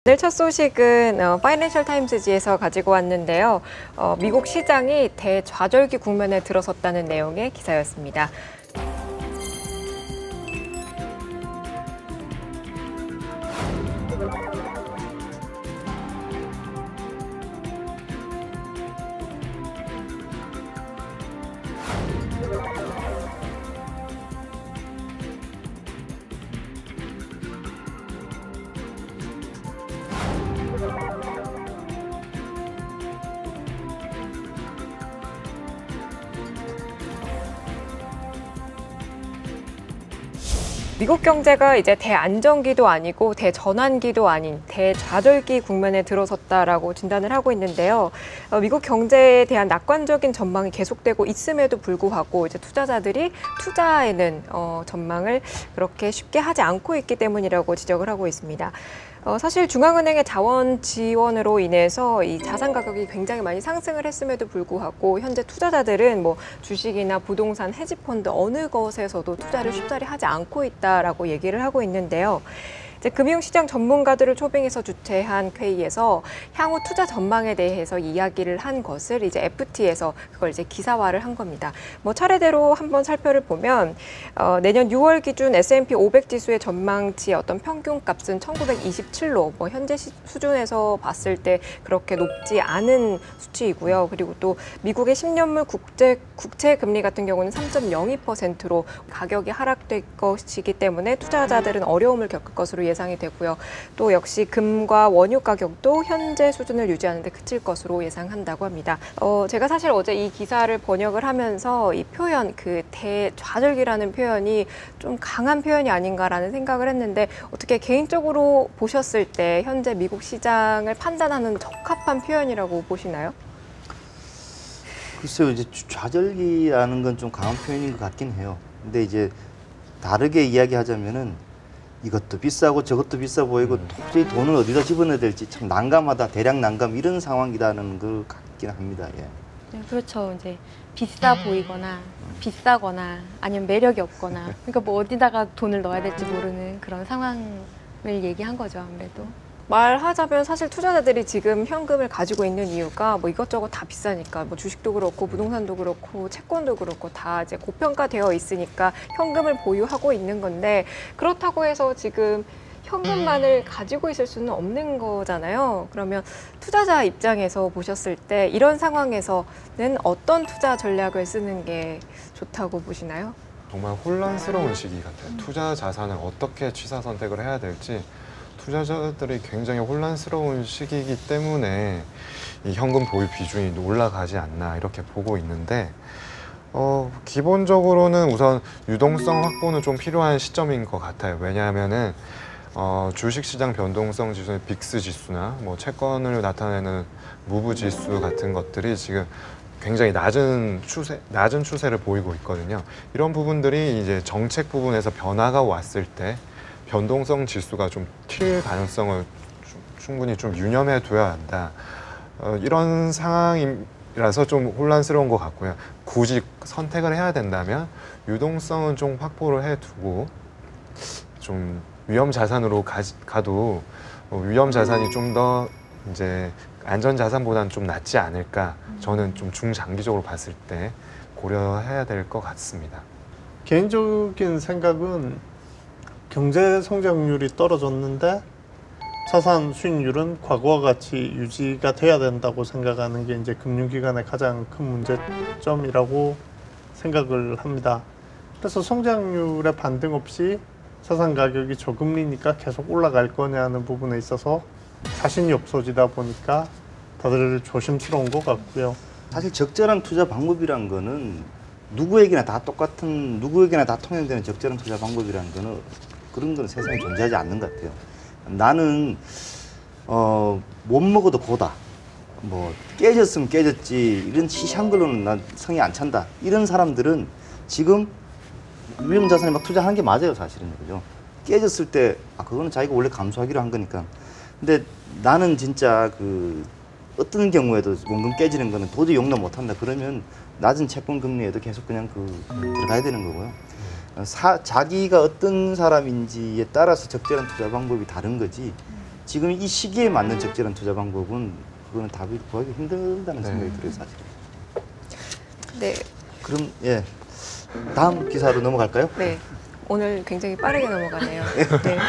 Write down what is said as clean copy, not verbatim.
오늘 첫 소식은 파이낸셜 타임스지에서 가지고 왔는데요. 미국 시장이 대좌절기 국면에 들어섰다는 내용의 기사였습니다. 미국 경제가 이제 대안정기도 아니고 대전환기도 아닌 대좌절기 국면에 들어섰다라고 진단을 하고 있는데요. 미국 경제에 대한 낙관적인 전망이 계속되고 있음에도 불구하고 이제 투자자들이 투자에는 전망을 그렇게 쉽게 하지 않고 있기 때문이라고 지적을 하고 있습니다. 사실 중앙은행의 자원 지원으로 인해서 이 자산 가격이 굉장히 많이 상승을 했음에도 불구하고 현재 투자자들은 뭐 주식이나 부동산, 헤지펀드 어느 것에서도 투자를 쉽사리 하지 않고 있다라고 얘기를 하고 있는데요. 이제 금융시장 전문가들을 초빙해서 주최한 회의에서 향후 투자 전망에 대해서 이야기를 한 것을 이제 FT에서 그걸 이제 기사화를 한 겁니다. 뭐 차례대로 한번 살펴를 보면 내년 6월 기준 S&P 500 지수의 전망치의 어떤 평균값은 1927로 뭐 현재 수준에서 봤을 때 그렇게 높지 않은 수치이고요. 그리고 또 미국의 10년물 국채 금리 같은 경우는 3.02%로 가격이 하락될 것이기 때문에 투자자들은 어려움을 겪을 것으로 예상이 되고요. 또 역시 금과 원유 가격도 현재 수준을 유지하는 데 그칠 것으로 예상한다고 합니다. 제가 사실 어제 이 기사를 번역을 하면서 이 표현, 그 대좌절기라는 표현이 좀 강한 표현이 아닌가라는 생각을 했는데 어떻게 개인적으로 보셨을 때 현재 미국 시장을 판단하는 적합한 표현이라고 보시나요? 글쎄요, 이제 좌절기라는 건 좀 강한 표현인 것 같긴 해요. 근데 이제 다르게 이야기하자면은 이것도 비싸고 저것도 비싸 보이고 도저히 돈을 어디다 집어넣어야 될지 참 난감하다, 대략 난감 이런 상황이라는 걸 같긴 합니다. 예. 네, 그렇죠. 이제 비싸 보이거나 비싸거나 아니면 매력이 없거나 그러니까 뭐 어디다가 돈을 넣어야 될지 모르는 그런 상황을 얘기한 거죠, 아무래도. 말하자면 사실 투자자들이 지금 현금을 가지고 있는 이유가 뭐 이것저것 다 비싸니까 뭐 주식도 그렇고 부동산도 그렇고 채권도 그렇고 다 이제 고평가되어 있으니까 현금을 보유하고 있는 건데 그렇다고 해서 지금 현금만을 가지고 있을 수는 없는 거잖아요. 그러면 투자자 입장에서 보셨을 때 이런 상황에서는 어떤 투자 전략을 쓰는 게 좋다고 보시나요? 정말 혼란스러운 시기 같아요. 투자 자산을 어떻게 취사 선택을 해야 될지 투자자들이 굉장히 혼란스러운 시기이기 때문에 이 현금 보유 비중이 올라가지 않나 이렇게 보고 있는데 기본적으로는 우선 유동성 확보는 좀 필요한 시점인 것 같아요. 왜냐하면은 주식시장 변동성 지수의 빅스 지수나 뭐 채권을 나타내는 무브 지수 같은 것들이 지금 굉장히 낮은 추세를 보이고 있거든요. 이런 부분들이 이제 정책 부분에서 변화가 왔을 때 변동성 지수가 좀 튈 가능성을 충분히 좀 유념해 둬야 한다. 이런 상황이라서 좀 혼란스러운 것 같고요. 굳이 선택을 해야 된다면 유동성은 좀 확보를 해두고 좀 위험 자산으로 가도 위험 자산이 좀 더 이제 안전 자산보다는 좀 낫지 않을까. 저는 좀 중장기적으로 봤을 때 고려해야 될 것 같습니다. 개인적인 생각은 경제 성장률이 떨어졌는데 자산 수익률은 과거와 같이 유지가 돼야 된다고 생각하는 게 이제 금융기관의 가장 큰 문제점이라고 생각을 합니다. 그래서 성장률에 반등 없이 자산 가격이 저금리니까 계속 올라갈 거냐는 부분에 있어서 자신이 없어지다 보니까 다들 조심스러운 것 같고요. 사실 적절한 투자 방법이란 거는 누구에게나 다 똑같은, 누구에게나 다 통용되는 적절한 투자 방법이라는 거는 그런 거는 세상에 존재하지 않는 것 같아요. 나는 못 먹어도 고다, 뭐 깨졌으면 깨졌지, 이런 시시한 걸로는 난 성이 안 찬다, 이런 사람들은 지금 위험자산에 막 투자하는 게 맞아요. 사실은. 그죠? 깨졌을 때 그거는 자기가 원래 감수하기로 한 거니까. 근데 나는 진짜 어떤 경우에도 원금 깨지는 거는 도저히 용납 못한다 그러면 낮은 채권 금리에도 계속 그냥 들어가야 되는 거고요. 자기가 어떤 사람인지에 따라서 적절한 투자 방법이 다른 거지, 지금 이 시기에 맞는 적절한 투자 방법은 그거는 답이 구하기 힘들다는 네. 생각이 들어요, 사실. 네, 그럼 예, 다음 기사로 넘어갈까요? 네. 오늘 굉장히 빠르게 넘어가네요. 네.